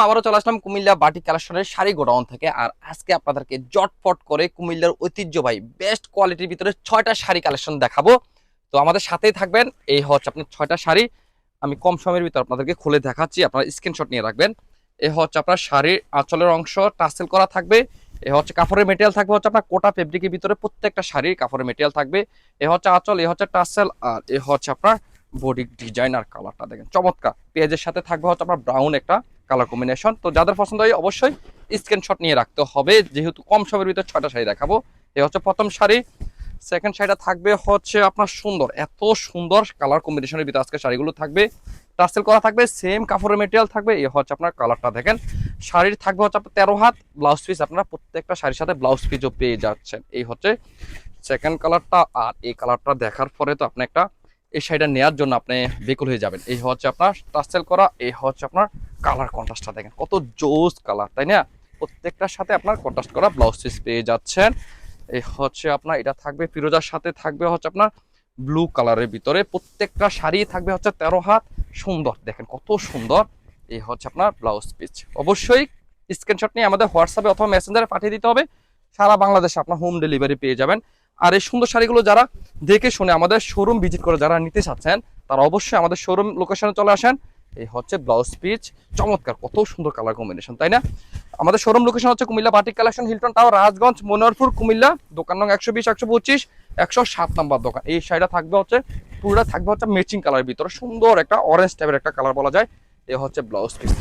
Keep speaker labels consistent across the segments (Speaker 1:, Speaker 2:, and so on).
Speaker 1: আবারও চলে আসলাম কুমিল্লা বাটিক কালেকশনের শাড়ি গোডাউন থেকে। আর আজকে আপনাদেরকে জটফট করে কুমিল্লার ঐতিহ্যবাহী বেস্ট কোয়ালিটির ভিতরে 6টা শাড়ি কালেকশন দেখাবো। তো আমাদের সাথেই থাকবেন। এই হচ্ছে আপনার 6টা শাড়ি আমি কম সময়ের ভিতর আপনাদেরকে খুলে দেখাচ্ছি, আপনারা স্ক্রিনশট নিয়ে রাখবেন। এই হচ্ছে আপনার শাড়ির আঁচলের অংশ টাসেল করা থাকবে। এ হচ্ছে কাপড়ের মেটেরিয়াল থাকবে হচ্ছে আপনার কোটা ফেব্রিকের ভিতরে, প্রত্যেকটা শাড়ির কাপড়ের মেটেরিয়াল থাকবে। এ হচ্ছে আঁচল, এ হচ্ছে টাসেল, আর এ হচ্ছে আপনার বডি ডিজাইন। আর কালারটা দেখেন চমৎকার, পেঁয়াজের সাথে থাকবে হচ্ছে আপনার ব্রাউন একটা কালার কম্বিনেশন। তো যাদের পছন্দ হয় অবশ্যই স্ক্রিনশট নিয়ে রাখতে হবে, যেহেতু কম সময়ের ভিতরে 6টা শাড়ি দেখাবো। এই হচ্ছে প্রথম শাড়ি। সেকেন্ড শাড়িটা থাকবে হচ্ছে আপনার সুন্দর, এত সুন্দর কালার কম্বিনেশনের ভিতরে আজকে শাড়িগুলো থাকবে। টাসেল করা থাকবে, সেম কাপড়ের মেটেরিয়াল থাকবে। এই হচ্ছে আপনার কালারটা দেখেন। শাড়ির থাকবে হচ্ছে আপনার 13 হাত ব্লাউজ পিস, আপনারা প্রত্যেকটা শাড়ির সাথে ব্লাউজ পিসও পেয়ে যাচ্ছেন। এই হচ্ছে সেকেন্ড কালারটা। আর এই কালারটা দেখার পরে তো আপনি একটা এই শাড়িটা নেওয়ার জন্য আপনি বেকুল হয়ে যাবেন। এই হচ্ছে আপনার টাসেল করা, এই হচ্ছে আপনার কালার কন্ট্রাস্টটা দেখেন কত জোস কালার, তাই না? প্রত্যেকটার সাথে আপনার কন্ট্রাস্ট করা ব্লাউজ পিস পেয়ে যাচ্ছেন। এই হচ্ছে আপনার এটা থাকবে ফিরোজার সাথে থাকবে হচ্ছে আপনার ব্লু কালারের ভিতরে। প্রত্যেকটা শাড়ি থাকবে হচ্ছে 13 হাত, সুন্দর দেখেন কত সুন্দর। এই হচ্ছে আপনার ব্লাউজ পিস। অবশ্যই স্ক্রিনশট নিয়ে আমাদের হোয়াটসঅ্যাপে অথবা মেসেঞ্জারে পাঠিয়ে দিতে হবে। সারা বাংলাদেশে আপনার হোম ডেলিভারি পেয়ে যাবেন। আর এই সুন্দর শাড়িগুলো যারা দেখে শুনে আমাদের শোরুম ভিজিট করে যারা নিতে চাচ্ছেন, তারা অবশ্যই আমাদের শোরুম লোকেশনে চলে আসেন। এই হচ্ছে ব্লাউজ পিস, চমৎকার কত সুন্দর কালার কম্বিনেশন, তাই না? আমাদের শোরুম লোকেশন হচ্ছে Comilla batik collection, Hilton tower, Rajganj, Manoharpur, Comilla. দোকান নং 120, 125, 107 নম্বর দোকান। এই শাড়িটা থাকবে হচ্ছে পুরোটা থাকবে হচ্ছে ম্যাচিং কালারের ভিতরে, সুন্দর একটা অরেঞ্জ টাইপের একটা কালার বলা যায়। এই হচ্ছে ব্লাউজ পিস।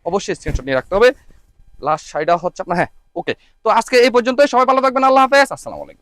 Speaker 1: অবশ্যই স্ক্রিনশট নিয়ে রাখতে হবে। লাস্ট শাড়িটা হচ্ছে আপনার, হ্যাঁ ওকে। তো আজকে এই পর্যন্তই, সবাই ভালো থাকবেন, আল্লাহ হাফেজ, আসসালামু আলাইকুম।